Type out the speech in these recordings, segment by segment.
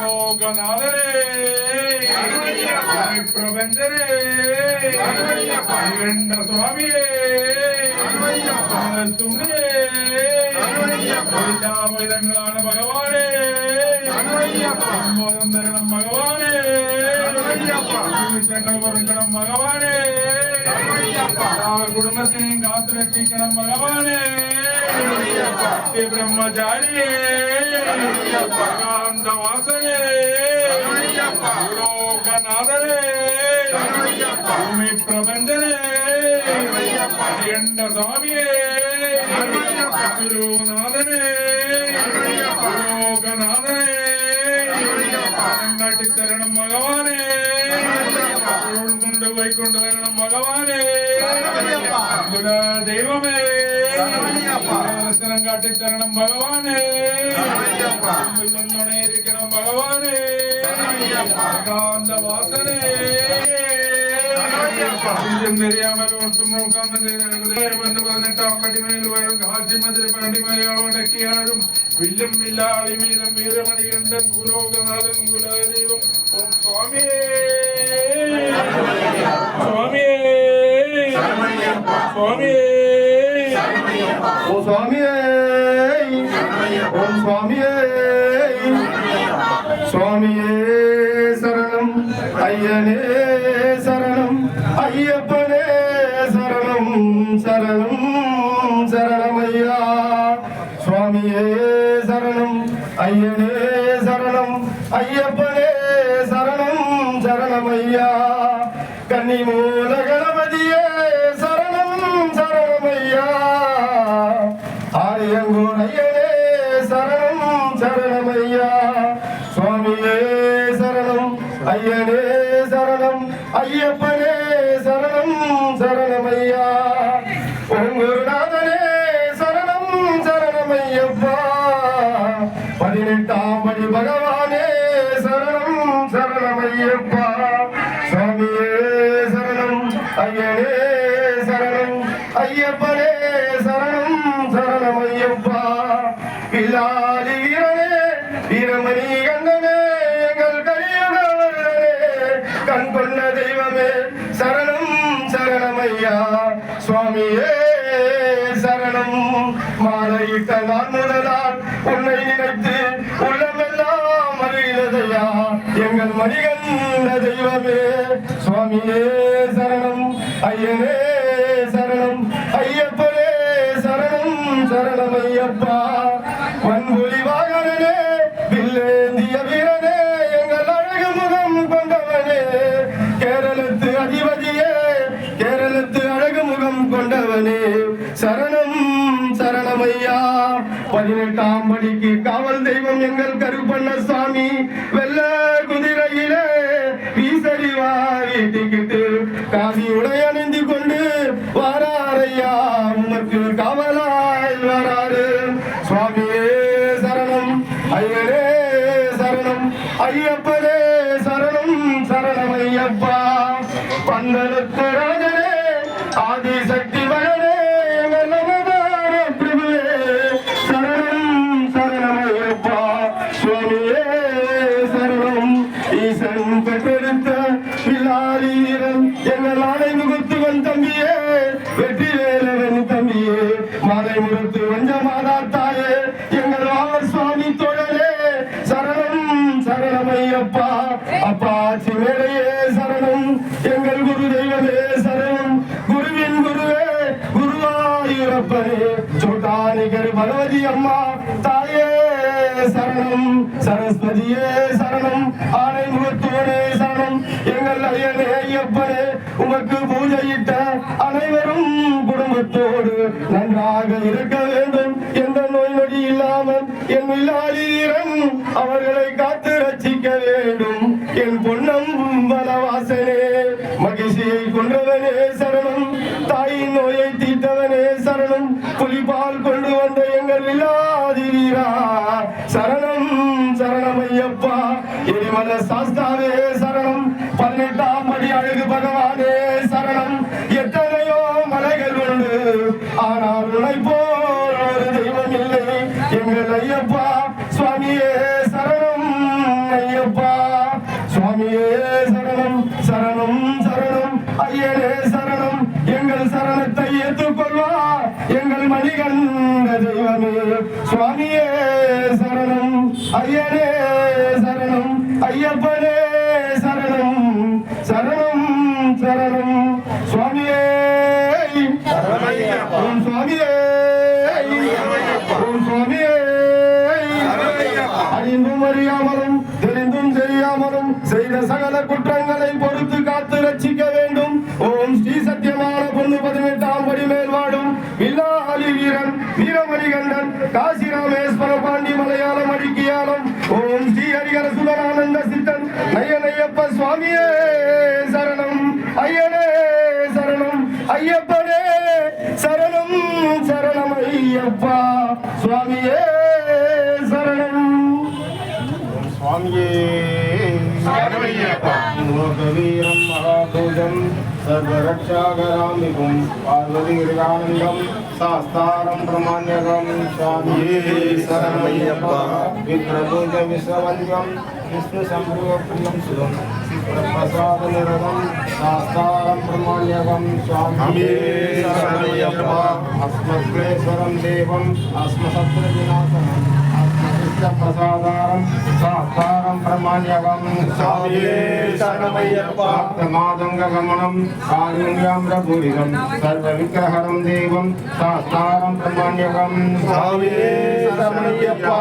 லோகநாதரே பிரபஞ்சரே சுவாமியே துணியே வேதங்களான பகவானே மோதந்தரணம் பகவானே பொருட்கணம் பகவானே குடும்பத்தினையும் காத்து ரட்சிக்கணும் பகவானே பிரம்மச்சாரியே காந்த வாசனே லோகநாதரே பூமி பிரபஞ்சனே எண்ட சுவாமியே குருநாதனே லோகநாதனே நாட்டி தரணம் பகவானே கொண்டு போய் கொண்டு வரணும் பகவானே தெய்வமே தரிசனம் காட்டி தரணம் பகவானே இருக்கணும் பகவானே காந்த வாசனே தெரியாமல் உட்கார்ந்து 18ஆம் படிமையில் வரும் காசி மதுரை பண்டிமையாடும் வில்லும் வில்லாளி மீதம் வீரமணி கண்டன் குலோகநாதன் குலதெய்வம் ஓம் சுவாமியே சுவாமியே சுவாமியே ஓம் சுவாமியே ஓம் சுவாமியே சுவாமியே சரணம் ஐயனே சரணம் ஐயப்பனே சரணம் சரணம் சரணமையா சுவாமியே சரணம் ஐயனே சரணம் ஐயப்பனே சரணம் சரணமையா கன்னிமூல கணபதியே சரணம் சரணமையா ஆரியங்கூர் ஐயனே சரணம் சரணமையா சுவாமியே சரணம் ஐயனே சரணம் ஐயப்பனே சரணம் சரணமையா குருநாதனே சரணம் சரணமையப்பா 18ஆம் படி பகவானே சரணம் சரணமையப்பா சுவாமியே சரணம் ஐயனே சரணம் ஐயப்பனே சரணம் சரணமையப்பா பில்லாலி வீரனே வீரமணி கண்டனே எங்கள் கலியுகவரனே கண் கொண்ட தெய்வமே சரணம் சரணமையா சுவாமியே சரணம் மாலையிட்ட நான் முதலால் உன்னை நினைத்து உள்ளமெல்லாம் அறிகிறதையா எங்கள் மணிகண்ட தெய்வமே சுவாமியே சரணம் ஐயனே சரணம் ஐயப்பனே சரணம் சரணமையப்பா வன்புலி வாகனனே வில்லேந்திய வீரனே எங்கள் அழகு முகம் கொண்டவனே கேரளத்து அதிபதியே கேரளத்து அழகு முகம் கொண்டவனே சரணம் சரணமையா 18ஆம் படிக்கு காவல் தெய்வம் எங்கள் கருப்பண்ணசாமி வெள்ள குதிரையிலே வீசறிவா வீட்டிக்கிட்டு காவி உடை அணிந்து கொண்டு வாராரையா உமக்கு காவலாய் வராரு சுவாமியே சரணம் ஐயனே சரணம் ஐயப்பனே சரணம் சரணமையப்பா பந்தலத்து ராஜனே ஆதிசக்தி மகனே சரணம் சரணமையப்பா சுவாமியே சரணம் ஈசன் பெற்றெடுத்த பில்லாரீரன் எங்கள் ஆடை முகத்துவன் தம்பியே வெற்றி வேலவன் தம்பியே மாலை முகத்து வஞ்ச மாதா தாயே எங்கள் ராமர் சுவாமி தோழரே சரணம் சரணமையப்பா அப்பாச்சி மேலையே சரணம் எங்கள் குரு தெய்வமே சரணம் குருவின் குருவே குருவாயூரப்பனே சோட்டானிகர் பகவதி அம்மா தாயே சரணம் சரஸ்வதியே சரணம் ஆணை முகத்தோனே சரணம் எங்கள் ஐயனே ஐயப்பனே உமக்கு பூஜையிட்ட அனைவரும் குடும்பத்தோடு நன்றாக இருக்க வேண்டும் எந்த நோய் நொடி இல்லாமல் என் வில்லாளீரன் அவர்களை காத்து ரட்சிக்க வேண்டும் என் பொன்னம் வனவாசனே மகிழ்ச்சியை கொன்றவனே சரணம் தாயின் நோயை தீர்த்தவனே சரணம் புலிபால் கொண்டு வந்த எங்கள் வில்லாதி வீரா சரணம் சரணமையப்பா எரிமல சாஸ்தாவே சரணம் 18ஆம் படி அழகு பகவானே சரணம் எத்தனையோ மலைகள் உண்டு ஆனால் உன்னை போல் தெய்வம் இல்லை எங்கள் ஐயப்பா சுவாமியே சரணம் ஐயப்பா சுவாமியே சரணம் சரணம் சரணம் ஐயனே சரணம் எங்கள் சரணத்தை ஏற்றுக்கொள்வார் எங்கள் மணிகண்ட தெய்வமே சுவாமியே சரணம் ஐயனே சரணம் ஐயப்பனே சரணம் சரணம் சரணம் சுவாமியே ஓம் சுவாமியே ஓம் சுவாமியே அறிந்தும் அறியாமலும் தெரிந்தும் தெரியாமலும் செய்த சகல குற்றங்களை பொறுத்து காத்து ரட்சிக்க வேண்டும். ஓம் ஸ்ரீ சத்தியமான பொண்ணு 18ஆம் படி மேல் வாடும் வில்லாளி வீரன் வீரமணிகண்டன் காசி ராமேஸ்வர பாண்டி மலையாளம் அடிக்கியாலம் ஓம் ஸ்ரீ ஹரிஹர சுதரானந்த சித்தன் நயனையப்ப சுவாமியே சரணம் ஐயனே சரணம் ஐயப்பனே சரணம் சரணம் ஐயப்பா சுவாமியே சரணம் स्वामी लोकवीरं महाभूतं सर्वरक्षाकरामिकं पार्वतीर्गानन्दं शास्तारं प्रमाण्यकं स्वामी शरणमय्यप्पा विप्रभूत विश्ववन्द्यं विष्णुसम्भुवप्रियं सुरं प्रसादनिरतं शास्तारं प्रमाण्यकं स्वामी शरणमय्यप्पा अस्मद्क्लेश्वरं देवम् अस्मशत्रुविनाशनम् प्रसादारं शास्तारं प्रमाण्यकं स्वामी शरणमय्यप्पा मादङ्गगमनं कारुण्याम्रपूरितं सर्वविग्रहणं देवं शास्तारं प्रमाण्यकं स्वामी शरणमय्यप्पा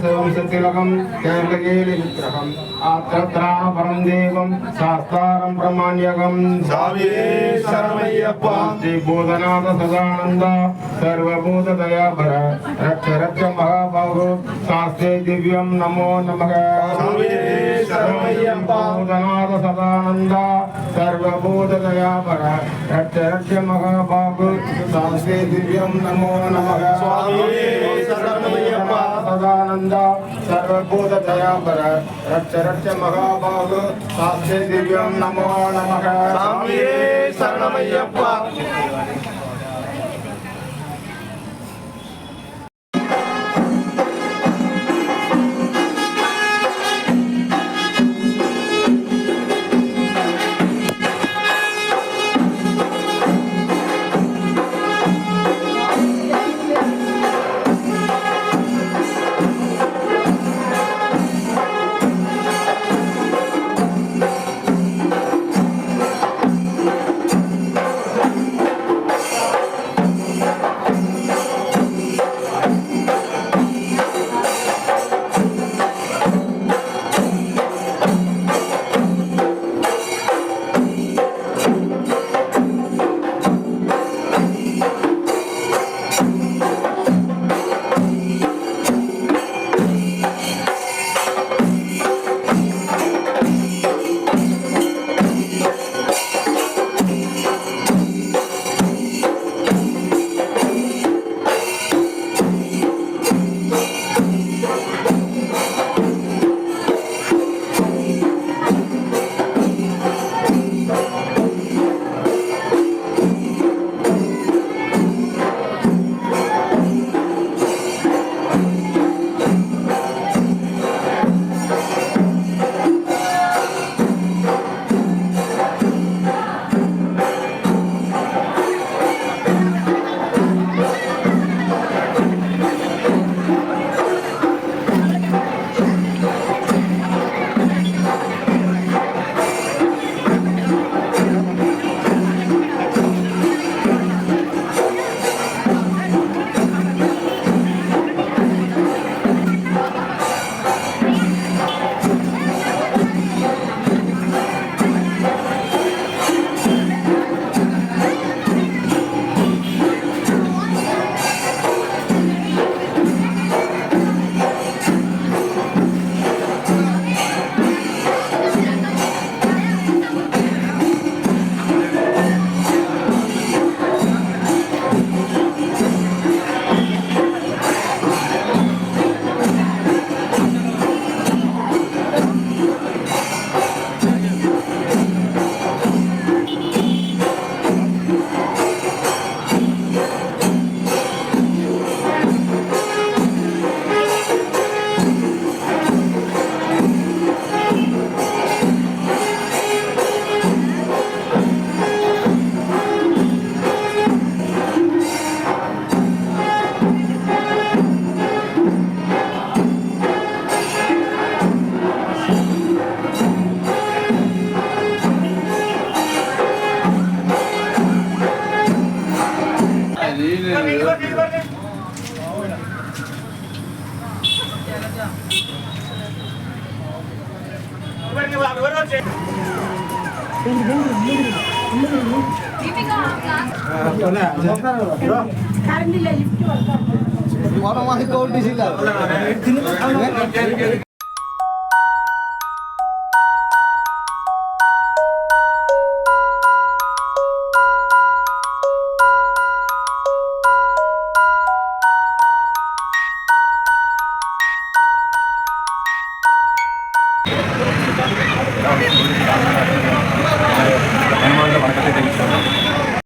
सर्वंशतिलकं कैर्लकेलिविग्रहम् आत्रत्राणपरं देवं शास्तारं प्रमाण्यकं स्वामी शरणमय्यप्पा श्रीभूतनाथ सदानन्द सर्वभूतदयाभर रक्ष रक्ष महाबाहो शास्त्रे दिव्यं नमो नमः स्वामी शरणमय्यप्पा भूतनाथ सदानन्द सर्वभूतदयाभर रक्ष रक्ष महाबाहो शास्त्रे दिव्यं नमो नमः स्वामी शरणमय्यप्पा सदानन्द सर्वभूतदयाभर रक्ष रक्ष महाबाहो शास्त्रे दिव्यं नमो नमः स्वामी शरणमय्यप्पा കറണ്ടില്ല ലിഫ്റ്റ് വന്നു வணக்கத்தை தெரிவிக்கிறோம்.